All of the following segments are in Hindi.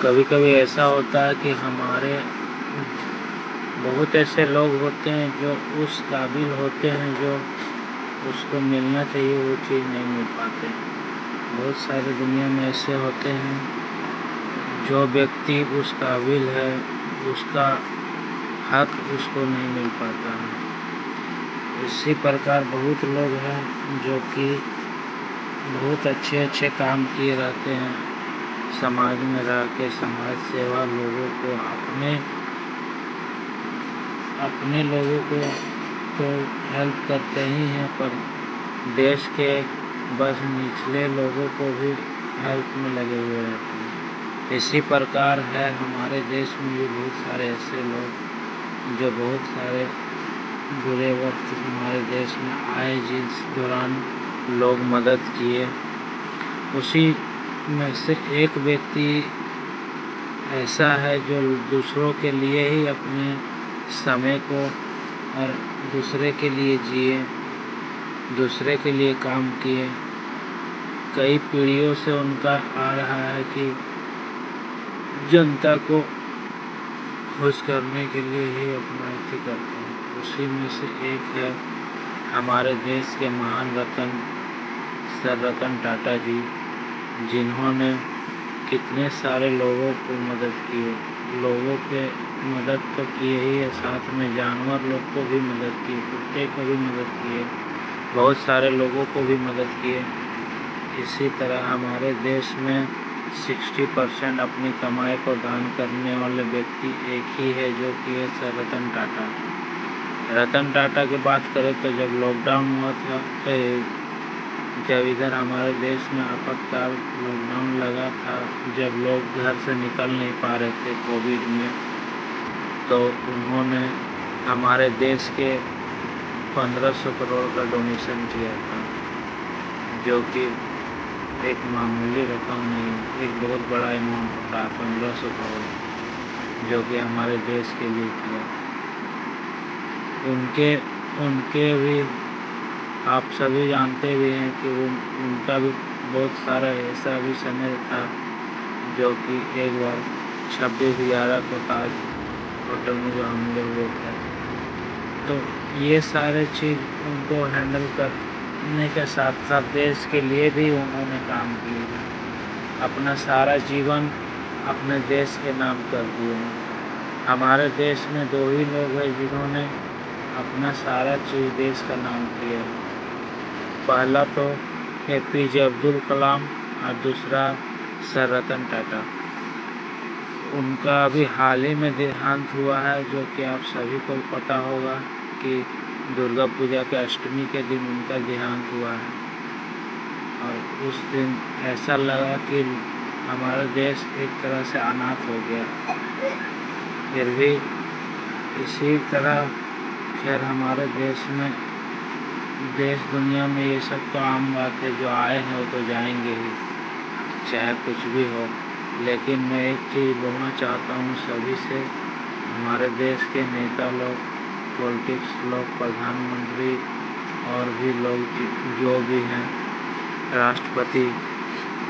कभी कभी ऐसा होता है कि हमारे बहुत ऐसे लोग होते हैं जो उस काबिल होते हैं जो उसको मिलना चाहिए वो चीज़ नहीं मिल पाते। बहुत सारे दुनिया में ऐसे होते हैं जो व्यक्ति उस काबिल है उसका हक उसको नहीं मिल पाता है। इसी प्रकार बहुत लोग हैं जो कि बहुत अच्छे काम किए रहते हैं, समाज में रह के समाज सेवा लोगों को अपने लोगों को तो हेल्प करते ही हैं, पर देश के बस निचले लोगों को भी हेल्प में लगे हुए रहते हैं। इसी प्रकार है हमारे देश में भी बहुत सारे ऐसे लोग जो बहुत सारे बुरे वक्त हमारे देश में आए जिस दौरान लोग मदद किए। उसी में से एक व्यक्ति ऐसा है जो दूसरों के लिए ही अपने समय को और दूसरे के लिए जिए, दूसरे के लिए काम किए। कई पीढ़ियों से उनका आ रहा है कि जनता को खुश करने के लिए ही अपना अति करते हैं। उसी में से एक है हमारे देश के महान रतन सर रतन टाटा जी, जिन्होंने कितने सारे लोगों को मदद की। लोगों के मदद तो किए ही है, साथ में जानवर लोग को भी मदद की, कुत्ते को भी मदद किए, बहुत सारे लोगों को भी मदद किए। इसी तरह हमारे देश में 60% अपनी कमाई को दान करने वाले व्यक्ति एक ही है जो कि है सर रतन टाटा। रतन टाटा की बात करें तो जब लॉकडाउन हुआ था, जब इधर हमारे देश में आपातकाल लॉकडाउन लगा था, जब लोग घर से निकल नहीं पा रहे थे कोविड में, तो उन्होंने हमारे देश के 1500 करोड़ का डोनेशन किया था, जो कि एक मामूली रकम नहीं, एक बहुत बड़ा अमाउंट होता है 1500 करोड़, जो कि हमारे देश के लिए किया। उनके भी आप सभी जानते भी हैं कि उनका भी बहुत सारा ऐसा भी समय था जो कि एक बार 26/11 को ताज होटल में जो हमले हुए थे, तो ये सारे चीज़ उनको हैंडल करने के साथ साथ देश के लिए भी उन्होंने काम किया। अपना सारा जीवन अपने देश के नाम कर दिए। हमारे देश में 2 ही लोग हैं जिन्होंने अपना सारा चीज़ देश का नाम किया। पहला तो APJ अब्दुल कलाम और दूसरा सर रतन टाटा। उनका अभी हाल ही में देहांत हुआ है, जो कि आप सभी को पता होगा कि दुर्गा पूजा के अष्टमी के दिन उनका देहांत हुआ है। और उस दिन ऐसा लगा कि हमारा देश एक तरह से अनाथ हो गया। फिर भी इसी तरह खैर हमारे देश दुनिया में ये सब तो आम बात है, जो आए हैं वो तो जाएंगे ही, चाहे कुछ भी हो। लेकिन मैं एक चीज़ बोलना चाहता हूँ सभी से, हमारे देश के नेता लोग, पॉलिटिक्स लोग, प्रधानमंत्री और भी लोग जो भी हैं, राष्ट्रपति,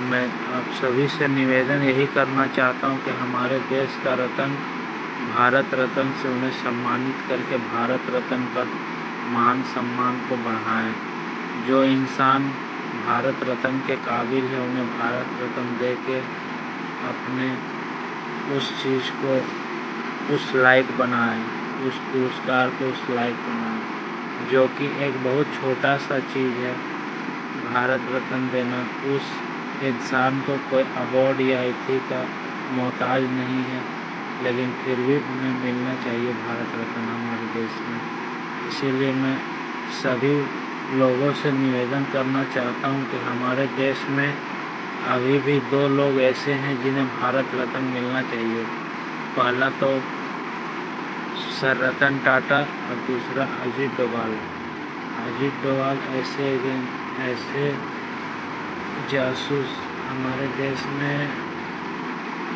मैं आप सभी से निवेदन यही करना चाहता हूँ कि हमारे देश का रत्न भारत रत्न से उन्हें सम्मानित करके भारत रत्न पर मान सम्मान को बढ़ाएं। जो इंसान भारत रत्न के काबिल है उन्हें भारत रत्न दे के अपने उस चीज़ को उस लायक बनाएं, उस पुरस्कार को उस लायक बनाएं, जो कि एक बहुत छोटा सा चीज़ है। भारत रत्न देना उस इंसान को कोई अवार्ड या इति का मोहताज नहीं है, लेकिन फिर भी उन्हें मिलना चाहिए भारत रत्न हमारे देश में। इसीलिए मैं सभी लोगों से निवेदन करना चाहता हूं कि हमारे देश में अभी भी 2 लोग ऐसे हैं जिन्हें भारत रत्न मिलना चाहिए। पहला तो सर रतन टाटा और दूसरा अजीत डोभाल। अजीत डोभाल ऐसे जासूस हमारे देश में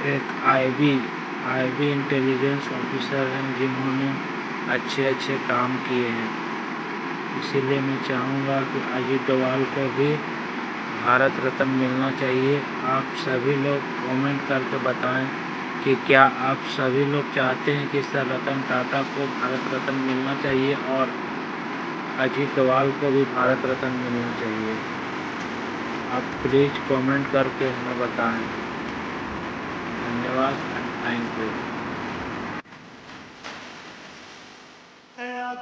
एक आईबी इंटेलिजेंस ऑफिसर हैं जिन्होंने अच्छे काम किए हैं। इसीलिए मैं चाहूँगा कि अजीत डोभाल को भी भारत रत्न मिलना चाहिए। आप सभी लोग कमेंट करके बताएं कि क्या आप सभी लोग चाहते हैं कि सर रतन टाटा को भारत रत्न मिलना चाहिए और अजीत डोभाल को भी भारत रत्न मिलना चाहिए? आप प्लीज़ कमेंट करके हमें बताएं।